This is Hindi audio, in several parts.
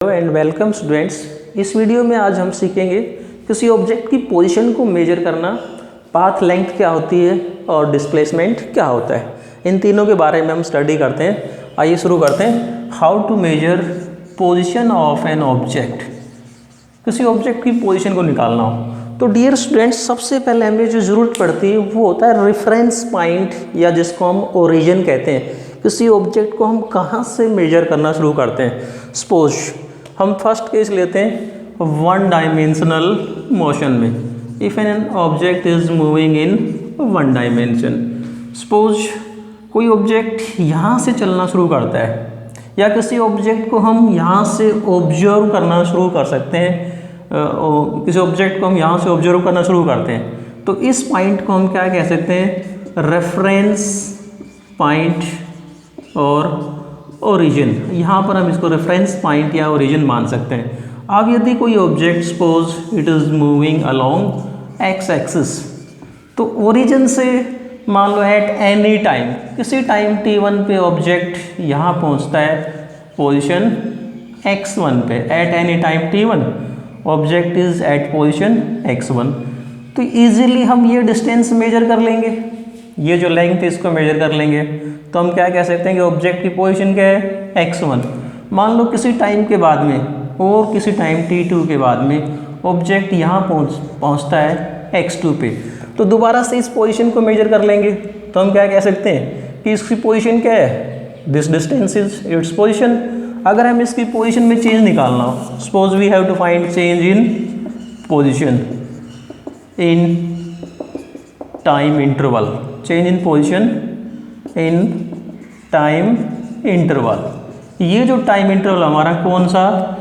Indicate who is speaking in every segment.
Speaker 1: Hello and welcome students. इस वीडियो में आज हम सीखेंगे किसी ऑब्जेक्ट की पोजीशन को मेजर करना, पाथ लेंथ क्या होती है और डिस्प्लेसमेंट क्या होता है। इन तीनों के बारे में हम स्टडी करते हैं। आइए शुरू करते हैं। How to measure position of an object. किसी ऑब्जेक्ट की पोजीशन को निकालना हो तो डियर स्टूडेंट्स, सबसे पहले हमें जो ज़रूरत पड़ती है वो होता है रेफरेंस पॉइंट, या जिसको हम ओरिजिन कहते हैं। किसी ऑब्जेक्ट को हम कहाँ से मेजर करना शुरू करते हैं। सपोज हम फर्स्ट केस लेते हैं वन डायमेंशनल मोशन में। If an object is moving in one dimension, suppose कोई ऑब्जेक्ट यहाँ से चलना शुरू करता है, या किसी ऑब्जेक्ट को हम यहाँ से ऑब्जर्व करना शुरू कर सकते हैं। किसी ऑब्जेक्ट को हम यहाँ से ऑब्जर्व करना शुरू करते हैं तो इस पॉइंट को हम क्या कह सकते हैं, रेफरेंस पॉइंट और ओरिजिन। यहाँ पर हम इसको रेफरेंस पॉइंट या ओरिजिन मान सकते हैं। अब यदि कोई object suppose it is moving along x axis, तो ओरिजिन से मान लो एट एनी टाइम, किसी टाइम t1 पे ऑब्जेक्ट यहाँ पहुँचता है पोजीशन x1 पे। At any time t1 object is at position x1, तो इजीली हम ये डिस्टेंस मेजर कर लेंगे, ये जो लेंथ है इसको मेजर कर लेंगे। तो हम क्या कह सकते हैं कि ऑब्जेक्ट की पोजीशन क्या है, x1। मान लो किसी टाइम के बाद में और किसी टाइम t2 के बाद में ऑब्जेक्ट यहाँ पहुँचता है x2 पे, तो दोबारा से इस पोजीशन को मेजर कर लेंगे। तो हम क्या कह सकते हैं कि इसकी पोजीशन क्या है, this distance is its position. अगर हम इसकी पोजीशन में चेंज निकालना हो, suppose we have to find change in position in time interval, change in position in time interval. ये जो टाइम इंटरवल हमारा कौन सा,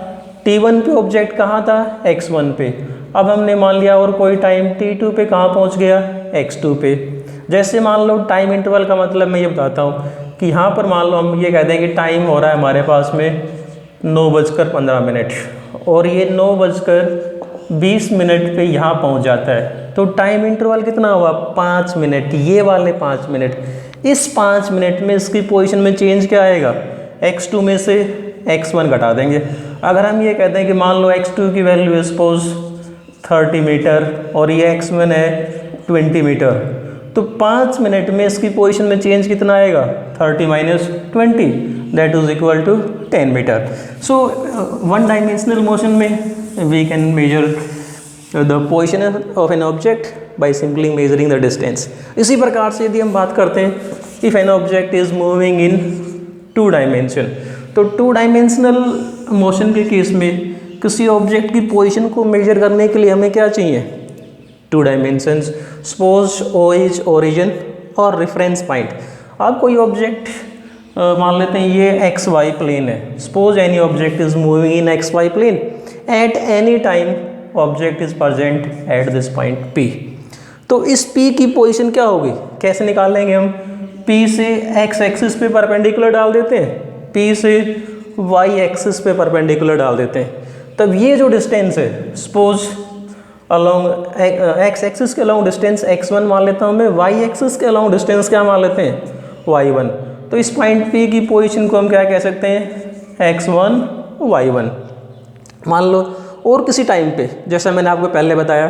Speaker 1: t1 पे ऑब्जेक्ट कहाँ था, x1 पे। अब हमने मान लिया और कोई टाइम t2 पे कहाँ पहुँच गया, x2 पे। जैसे मान लो टाइम इंटरवल का मतलब मैं ये बताता हूँ कि यहाँ पर मान लो हम ये कहते हैं कि टाइम हो रहा है हमारे पास में 9:15 और ये 9:20 पे यहाँ पहुँच जाता है, तो टाइम इंटरवल कितना हुआ, 5 मिनट। ये वाले 5 मिनट, इस 5 मिनट में इसकी पोजीशन में चेंज क्या आएगा, x2 में से x1 घटा देंगे। अगर हम ये कहते हैं कि मान लो x2 की वैल्यू सपोज 30 मीटर और ये x1 है 20 मीटर, तो 5 मिनट में इसकी पोजीशन में चेंज कितना आएगा, 30 minus 20 that is equal to 10 metre. So one dimensional motion में we can measure the position of an object by simply measuring the distance. इसी प्रकार से यदि हम बात करते हैं if an object is moving in 2 dimension, तो 2 डायमेंशनल मोशन के केस में किसी ऑब्जेक्ट की पोजीशन को मेजर करने के लिए हमें क्या चाहिए, 2 dimensions. Suppose O is origin और रेफरेंस पॉइंट। अब कोई ऑब्जेक्ट मान लेते हैं ये एक्स वाई प्लेन है। Suppose any object is moving in x y plane at any time object is present at this point P। तो इस P की पोजीशन क्या होगी, कैसे निकालेंगे हम, P से x एक्सिस पे परपेंडिकुलर डाल देते हैं, P से y एक्सिस पे परपेंडिकुलर डाल देते हैं। तब ये जो डिस्टेंस है, सपोज अलोंग x एक्सिस के अलोंग डिस्टेंस x1 मान लेता हूँ मैं, y एक्सिस के अलोंग डिस्टेंस क्या मान लेते हैं, y1। तो इस पॉइंट P की पोजीशन को हम क्या कह सकते हैं, x1 y1। मान लो और किसी टाइम पे, जैसा मैंने आपको पहले बताया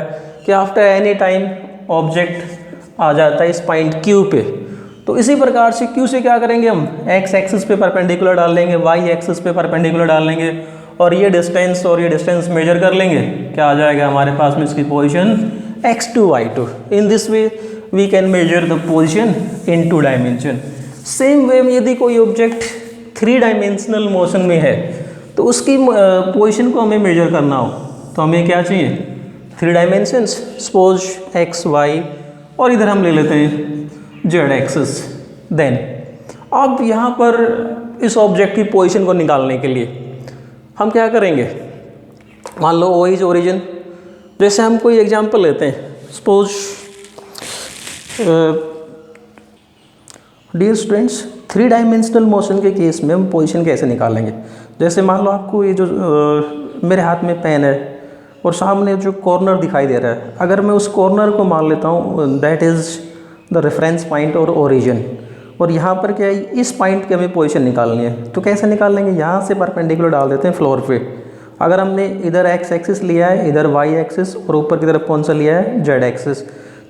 Speaker 1: कि आफ्टर एनी टाइम ऑब्जेक्ट आ जाता है इस पॉइंट Q पे, तो इसी प्रकार से Q से क्या करेंगे हम, x एक्सिस पे परपेंडिकुलर डाल लेंगे, y एक्सिस पे परपेंडिकुलर डाल लेंगे और ये डिस्टेंस मेजर कर लेंगे। क्या आ जाएगा हमारे पास में इसकी position x2 y2। In this way we can measure the position in 2 dimension. Same way में यदि कोई ऑब्जेक्ट 3 डायमेंशनल मोशन में है तो उसकी पोजीशन को हमें मेजर करना हो तो हमें क्या चाहिए, 3 डायमेंशंस। सपोज x y और इधर हम ले लेते हैं z एक्सिस। देन अब यहाँ पर इस ऑब्जेक्ट की पोजीशन को निकालने के लिए हम क्या करेंगे, मान लो ओ इज ओरिजिन। जैसे हम कोई एग्जांपल लेते हैं, suppose dear students, 3 dimensional motion के केस में हम पोजीशन कैसे निकालेंगे। जैसे मान लो आपको ये जो मेरे हाथ में पेन है और सामने जो कॉर्नर दिखाई दे रहा है, अगर मैं उस कॉर्नर को मान लेता हूँ that is the reference point और ओरिजिन। और यहाँ पर क्या है, इस पॉइंट की हमें पोजीशन निकालनी है। तो कैसे निकाल लेंगे, यहाँ से परपेंडिकुलर डाल देते हैं फ्लोर पे। अगर हमने इधर एक्स एक्सिस लिया है, इधर वाई एक्सिस, और ऊपर की तरफ कौन सा लिया है, जेड एक्सिस,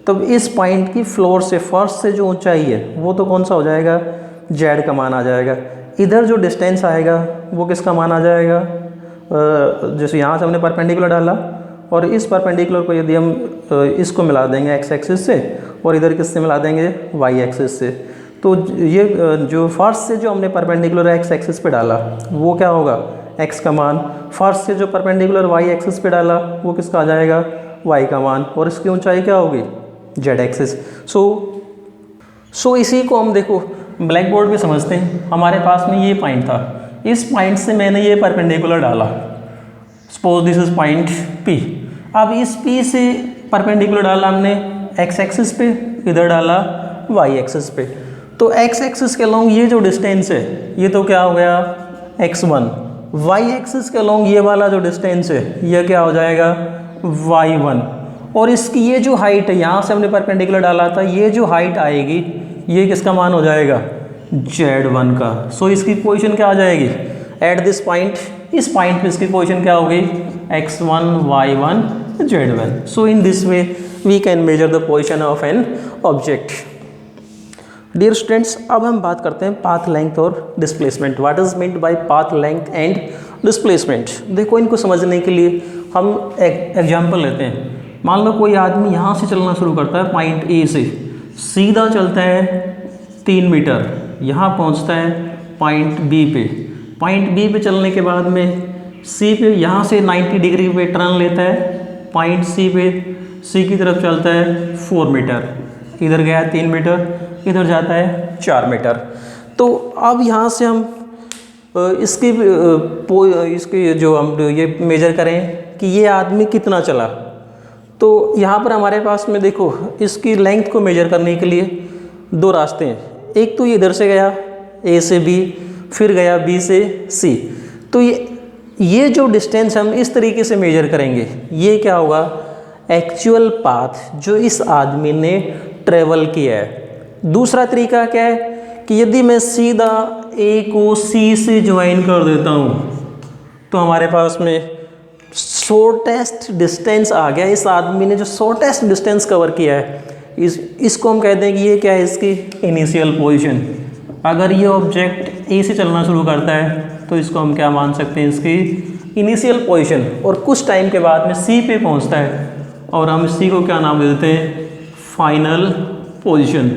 Speaker 1: तब इस पॉइंट की फ्लोर से, फर्श से जो ऊंचाई है वो तो कौन सा हो जाएगा, जेड का मान आ जाएगा। इधर जो डिस्टेंस आएगा वो किसका मान आ जाएगा, जैसे यहाँ से हमने परपेंडिकुलर डाला और इस परपेंडिकुलर को यदि हम इसको मिला देंगे एक्स एक्सिस से और इधर किससे मिला देंगे, वाई एक्सिस से, तो ये जो फर्श से जो हमने परपेंडिकुलर एक्स एक्सिस पे डाला वो क्या होगा, एक्स का मान, फर्श से जो परपेंडिकुलर वाई एक्सिस पे डाला वो किसका आ जाएगा, वाई का मान, और इसकी ऊंचाई क्या होगी, जेड एक्सिस। सो इसी को हम देखो ब्लैक बोर्ड पे समझते हैं। हमारे पास में ये पॉइंट था, इस पॉइंट से मैंने ये परपेंडिकुलर डाला, suppose this is point P. अब इस पी से परपेंडिकुलर डाला हमने एक्स एक्सिस पे, इधर डाला वाई एक्सिस पे। तो एक्स एक्सिस के अलोंग ये जो डिस्टेंस है ये तो क्या हो गया, x1। वाई एक्सिस के अलोंग ये वाला जो डिस्टेंस है ये क्या हो जाएगा, y1। और इसकी ये जो हाइट है, यहाँ से हमने परपेंडिकुलर डाला था, ये जो हाइट आएगी ये किसका मान हो जाएगा, z1 का। सो इसकी पोजीशन क्या आ जाएगी, एट दिस पॉइंट, इस पॉइंट पे इसकी पोजीशन क्या होगी, x1 y1 z1। So in this way we can measure the position of an object. Dear students, अब हम बात करते हैं पाथ लेंथ और displacement. What is meant by path length and displacement. देखो इनको समझने के लिए हम एक एग्जांपल लेते हैं। मान लो कोई आदमी यहाँ से चलना शुरू करता है, पॉइंट ए से सीधा चलता है 3 मीटर, यहाँ पहुँचता है पॉइंट बी पे। पॉइंट बी पे चलने के बाद में सी पे यहाँ से 90 डिग्री पे टर्न लेता है, पॉइंट सी पे, सी की तरफ चलता है 4 मीटर, इधर गया 3 मीटर, इधर जाता है 4 मीटर। तो अब यहाँ से हम इसकी जो हम ये मेजर करें कि ये आदमी कितना चला। तो यहाँ पर हमारे पास में देखो इसकी लेंथ को मेजर करने के लिए 2 रास्ते हैं। एक तो ये इधर से गया ए से बी, फिर गया बी से सी। तो ये जो डिस्टेंस हम इस तरीके से मेजर करेंगे, ये क्या होगा, एक्चुअल पाथ जो इस आदमी ने ट्रेवल किया है। दूसरा तरीका क्या है कि यदि मैं सीधा ए को सी से ज्वाइन कर देता हूँ तो हमारे पास में शॉर्टेस्ट डिस्टेंस आ गया। इस आदमी ने जो शॉर्टेस्ट डिस्टेंस कवर किया है, इसको हम कहते हैं कि ये क्या है, इसकी इनिशियल पोजीशन। अगर ये ऑब्जेक्ट ए से चलना शुरू करता है तो इसको हम क्या मान सकते हैं, इसकी इनिशियल पोजीशन। और कुछ टाइम के बाद में सी पे पहुंचता है और हम इसी को क्या नाम दे देते हैं, फाइनल पोजीशन।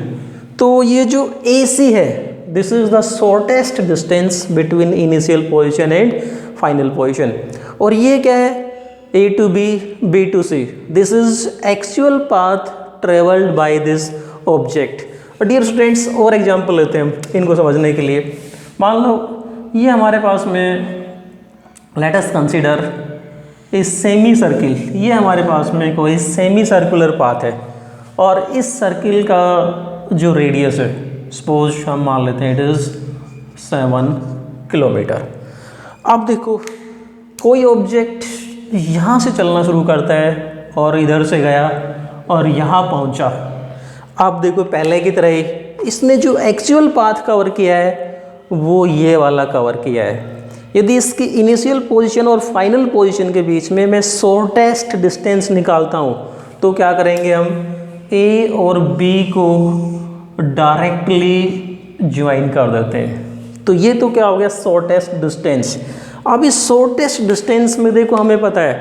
Speaker 1: तो ये जो ए सी है, this is the shortest distance between initial position and final position. और ये क्या है, A to B, B to C, this is actual path travelled by this object. Dear students, और एग्जांपल लेते हैं हम इनको समझने के लिए। मान लो ये हमारे पास में, let us consider a semi circle. ये हमारे पास में कोई सेमी सर्कुलर पाथ है और इस सर्किल का जो रेडियस है, सपोज हम मान लेते हैं इट इज़ 7 किलोमीटर। अब देखो कोई ऑब्जेक्ट यहाँ से चलना शुरू करता है और इधर से गया और यहाँ पहुँचा। अब देखो पहले की तरह ही इसने जो एक्चुअल पाथ कवर किया है वो ये वाला कवर किया है। यदि इसकी इनिशियल पोजीशन और फाइनल पोजीशन के बीच में मैं शॉर्टेस्ट डिस्टेंस निकालता हूँ तो क्या करेंगे हम, ए और बी को डायरेक्टली ज्वाइन कर देते हैं। तो ये तो क्या हो गया, शॉर्टेस्ट डिस्टेंस। अब इस शॉर्टेस्ट डिस्टेंस में देखो हमें पता है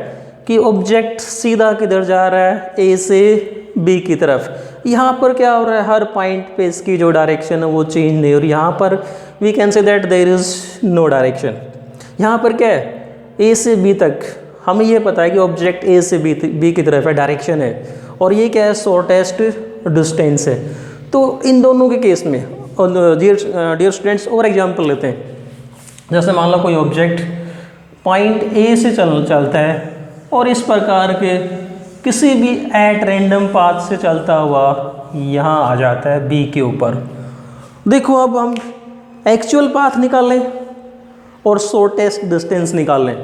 Speaker 1: कि ऑब्जेक्ट सीधा किधर जा रहा है, ए से बी की तरफ। यहाँ पर क्या हो रहा है, हर पॉइंट पे इसकी जो डायरेक्शन है वो चेंज नहीं हो रही। यहाँ पर we can say that there is no direction. यहाँ पर क्या है, ए से बी तक हमें ये पता है कि ऑब्जेक्ट ए से बी की तरफ है, डायरेक्शन है, और ये क्या है, शॉर्टेस्ट डिस्टेंस है। तो इन दोनों के केस में डियर स्टूडेंट्स और एग्जांपल लेते हैं। जैसे मान लो कोई ऑब्जेक्ट पॉइंट ए से चलता है और इस प्रकार के किसी भी एट रैंडम पाथ से चलता हुआ यहाँ आ जाता है बी के ऊपर। देखो अब हम एक्चुअल पाथ निकालें और शॉर्टेस्ट डिस्टेंस निकालें।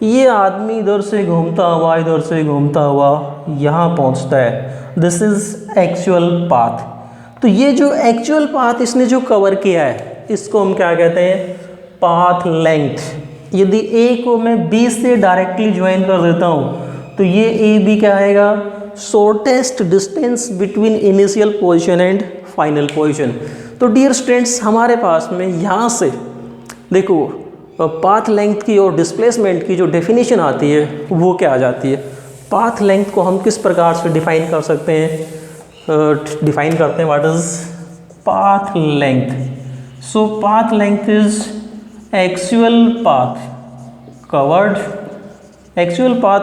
Speaker 1: ये आदमी इधर से घूमता हुआ इधर से घूमता हुआ यहाँ पहुँचता है, दिस इज़ एक्चुअल पाथ। तो ये जो एक्चुअल पाथ इसने जो कवर किया है इसको हम क्या कहते हैं, पाथ लेंथ। यदि ए को मैं बी से डायरेक्टली ज्वाइन कर देता हूँ तो ये ए बी क्या आएगा, shortest distance between initial position and final position. तो डियर स्टूडेंट्स, हमारे पास में यहाँ से देखो पाथ लेंथ की और डिस्प्लेसमेंट की जो डेफिनेशन आती है वो क्या आ जाती है। पाथ लेंथ को हम किस प्रकार से डिफाइन कर सकते हैं, डिफाइन करते हैं, what is path length. So path length is actual path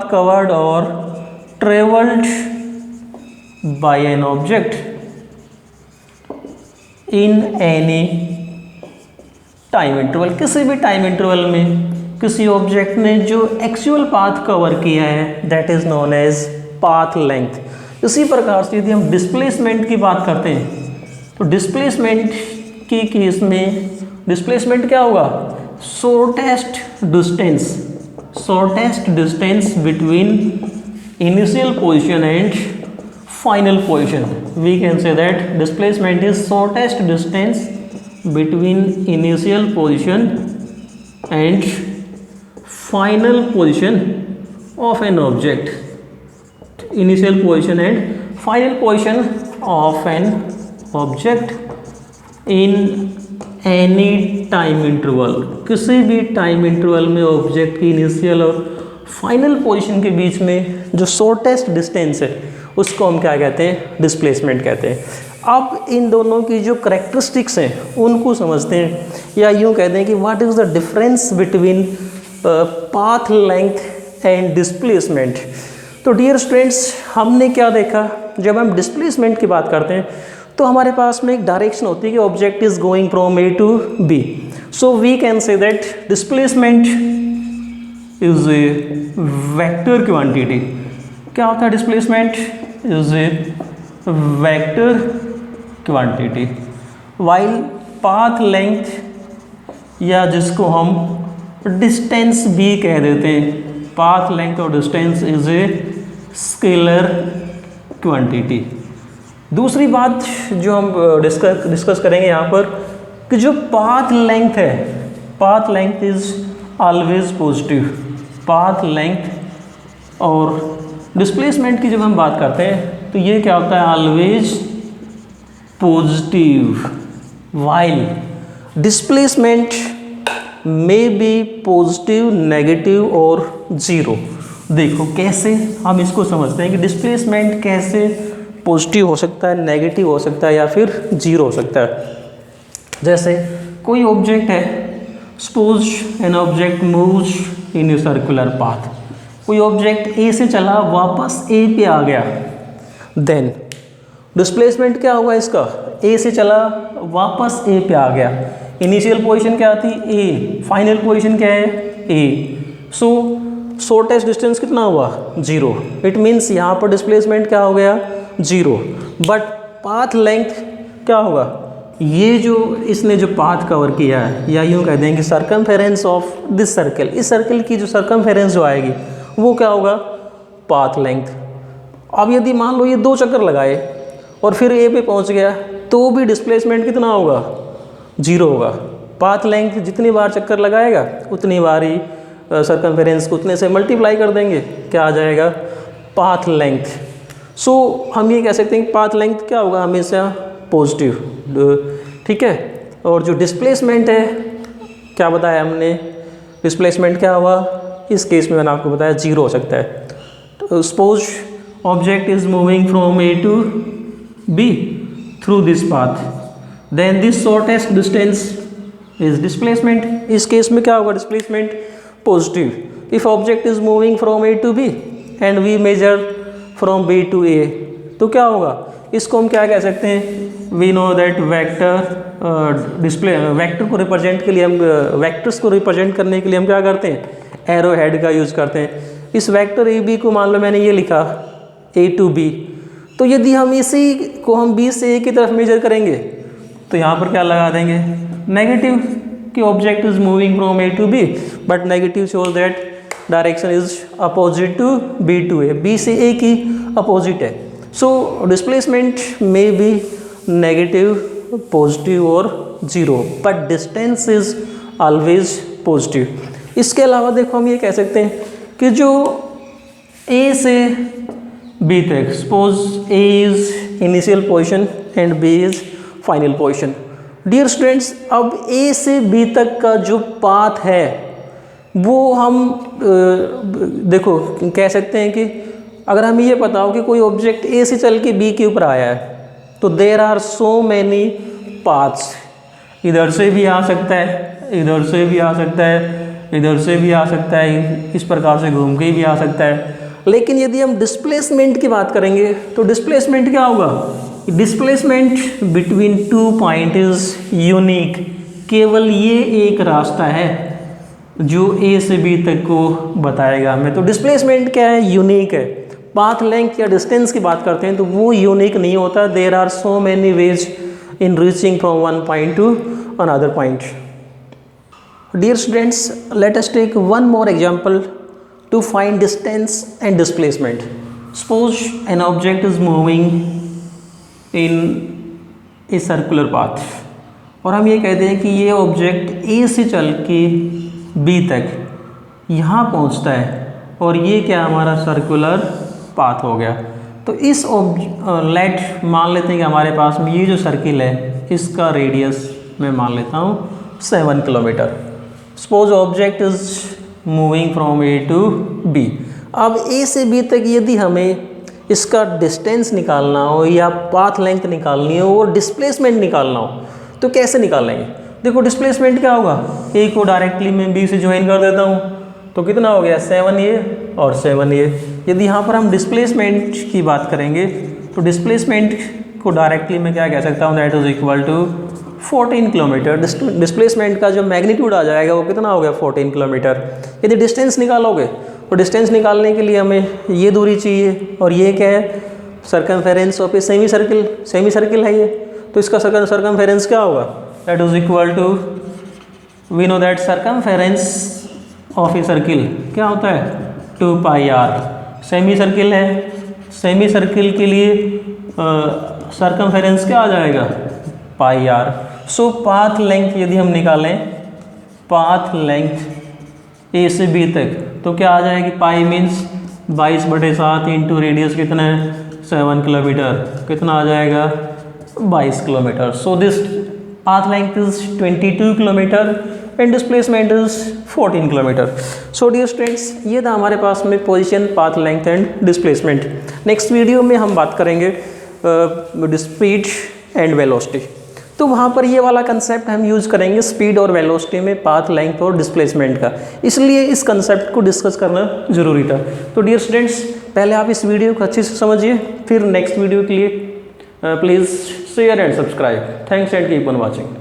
Speaker 1: covered और travelled by an object in any time interval. किसी भी टाइम इंटरवल में किसी ऑब्जेक्ट ने जो एक्चुअल पाथ कवर किया है that is known as path length. इसी प्रकार से यदि हम डिस्प्लेसमेंट की बात करते हैं तो डिस्प्लेसमेंट के केस में डिस्प्लेसमेंट क्या होगा, shortest distance between initial position and final position. We can say that displacement is shortest distance between initial position and final position of an object, initial position and final position of an object in any time interval। किसी भी टाइम इंटरवल में ऑब्जेक्ट की इनिशियल और फाइनल पोजीशन के बीच में जो शॉर्टेस्ट डिस्टेंस है उसको हम क्या कहते हैं, डिस्प्लेसमेंट कहते हैं। अब इन दोनों की जो करेक्टरिस्टिक्स हैं उनको समझते हैं, या यूँ कहते हैं कि what is the difference between path length and displacement. तो डियर स्टूडेंट्स, हमने क्या देखा, जब हम डिस्प्लेसमेंट की बात करते हैं तो हमारे पास में एक डायरेक्शन होती है कि object is going from A to b. So we can say that displacement is a vector quantity. क्या होता है displacement, is a vector quantity, while path length या जिसको हम डिस्टेंस भी कह देते हैं, पाथ लेंथ और distance is a scalar quantity. दूसरी बात जो हम डिस्कस करेंगे यहाँ पर कि जो पाथ लेंथ है, path length is always positive. Path length और डिस्प्लेसमेंट की जब हम बात करते हैं तो ये क्या होता है, ऑलवेज पॉजिटिव, वाइल डिस्प्लेसमेंट में बी पॉजिटिव, नेगेटिव और जीरो। देखो कैसे हम इसको समझते हैं कि डिस्प्लेसमेंट कैसे पॉजिटिव हो सकता है, नेगेटिव हो सकता है या फिर जीरो हो सकता है। जैसे कोई ऑब्जेक्ट है, suppose an object moves in a circular path, कोई ऑब्जेक्ट ए से चला वापस ए पे आ गया, देन डिस्प्लेसमेंट क्या होगा इसका, ए से चला वापस ए पे आ गया, इनिशियल पोजीशन क्या थी ए, फाइनल पोजीशन क्या है ए, सो शॉर्टेस्ट डिस्टेंस कितना हुआ, जीरो। इट मीन्स यहाँ पर डिस्प्लेसमेंट क्या हो गया, जीरो। बट पाथ लेंथ क्या होगा, ये जो इसने जो पाथ कवर किया है, या यूँ कह दें कि सर्कमफेरेंस ऑफ दिस सर्कल, इस सर्कल की जो सर्कमफेरेंस जो आएगी वो क्या होगा, पाथ लेंथ। अब यदि मान लो ये 2 चक्कर लगाए और फिर ए पे पहुंच गया तो भी डिस्प्लेसमेंट कितना होगा, जीरो होगा। पाथ लेंथ जितनी बार चक्कर लगाएगा उतनी बार ही सर्कमफेरेंस को उतने से मल्टीप्लाई कर देंगे, क्या आ जाएगा, पाथ लेंथ। सो हम ये कह सकते हैं कि पाथ लेंथ क्या होगा, हमेशा पॉजिटिव, ठीक है। और जो डिस्प्लेसमेंट है, क्या बताया हमने, डिस्प्लेसमेंट क्या हुआ, इस केस में मैंने आपको बताया जीरो हो सकता है। तो suppose object is moving from A to B through this path, then this shortest distance is displacement. इस केस में क्या होगा, displacement positive. If object is moving from A to B and we measure from B to A, तो क्या होगा, इसको हम क्या कह सकते हैं, we know that vector display, vector को रिप्रेजेंट के लिए हम वेक्टर्स को रिप्रेजेंट करने के लिए हम क्या करते हैं, एरो हेड का यूज़ करते हैं। इस वेक्टर ए बी को मान लो मैंने ये लिखा ए टू बी, तो यदि हम इसी को हम बी से ए की तरफ मेजर करेंगे तो यहाँ पर क्या लगा देंगे, नेगेटिव, कि object is moving from A to b but negative shows that direction is opposite to b to a, b से ए की अपोजिट है। सो डिस्प्लेसमेंट में बी नेगेटिव, पॉजिटिव और zero, but distance is always positive. इसके अलावा देखो हम ये कह सकते हैं कि जो ए से बी तक, suppose a is initial position and b is final position. Dear students, अब ए से बी तक का जो पाथ है वो हम देखो कह सकते हैं कि अगर हमें ये पता हो कि कोई ऑब्जेक्ट ए से चल के बी के ऊपर आया है तो there are so many paths. इधर से भी आ सकता है, इधर से भी आ सकता है, इधर से भी आ सकता है, इस प्रकार से घूम के भी आ सकता है। लेकिन यदि हम डिस्प्लेसमेंट की बात करेंगे तो डिस्प्लेसमेंट क्या होगा? Displacement between two point is unique. केवल ये एक रास्ता है जो ए से बी तक को बताएगा हमें। तो डिस्प्लेसमेंट क्या है? यूनिक है। पाथ लेंथ या डिस्टेंस की बात करते हैं तो वो यूनिक नहीं होता। There are so many ways in reaching from one point to another point. Dear students, let us take one more example to find distance and displacement. Suppose an object is moving in a circular path और हम ये कहते हैं कि ये ऑब्जेक्ट A से चल के B तक यहाँ पहुँचता है और ये क्या हमारा सर्कुलर पाथ हो गया। तो इस लेट मान लेते हैं कि हमारे पास में ये जो सर्किल है इसका रेडियस मैं मान लेता हूँ 7 kilometre. Suppose object is moving from A to b. अब ए से बी तक यदि हमें इसका डिस्टेंस निकालना हो या पाथ लेंथ निकालनी हो और डिस्प्लेसमेंट निकालना हो तो कैसे निकालेंगे? देखो डिस्प्लेसमेंट क्या होगा, ए को डायरेक्टली मैं बी से ज्वाइन कर देता हूँ तो कितना हो गया 7a और 7a। यदि यहाँ पर हम डिस्प्लेसमेंट की बात करेंगे तो डिस्प्लेसमेंट को डायरेक्टली मैं क्या कह सकता हूँ, that is equal to 14 kilometre. Displacement का जो मैग्नीट्यूड आ जाएगा वो कितना हो गया 14 किलोमीटर। यदि डिस्टेंस निकालोगे तो डिस्टेंस निकालने के लिए हमें ये दूरी चाहिए और ये क्या है, circumference of a semi circle. Semi circle है ये, तो इसका सर्कमफेरेंस क्या होगा, that is equal to, we know that circumference of a circle क्या होता है 2 पाई आर। सेमी सर्किल है, सेमी सर्किल के लिए सर्कमफेरेंस क्या आ जाएगा pi r. So path length यदि हम निकालें, पाथ लेंथ ए से बी तक तो क्या आ जाएगी, पाई मीन्स 22/7 इंटू रेडियस कितना है 7 किलोमीटर, कितना आ जाएगा 22 kilometre. So this path length is 22 kilometre and displacement is 14 kilometre. So dear students, ये था हमारे पास में position, path length and displacement. Next video में हम बात करेंगे स्पीड एंड वेलोसिटी। तो वहाँ पर ये वाला कंसेप्ट हम यूज़ करेंगे स्पीड और वेलोसिटी में, पाथ लेंथ और डिस्प्लेसमेंट का, इसलिए इस कंसेप्ट को डिस्कस करना ज़रूरी था। तो डियर स्टूडेंट्स, पहले आप इस वीडियो को अच्छे से समझिए, फिर नेक्स्ट वीडियो के लिए please share and subscribe. Thanks and keep on watching.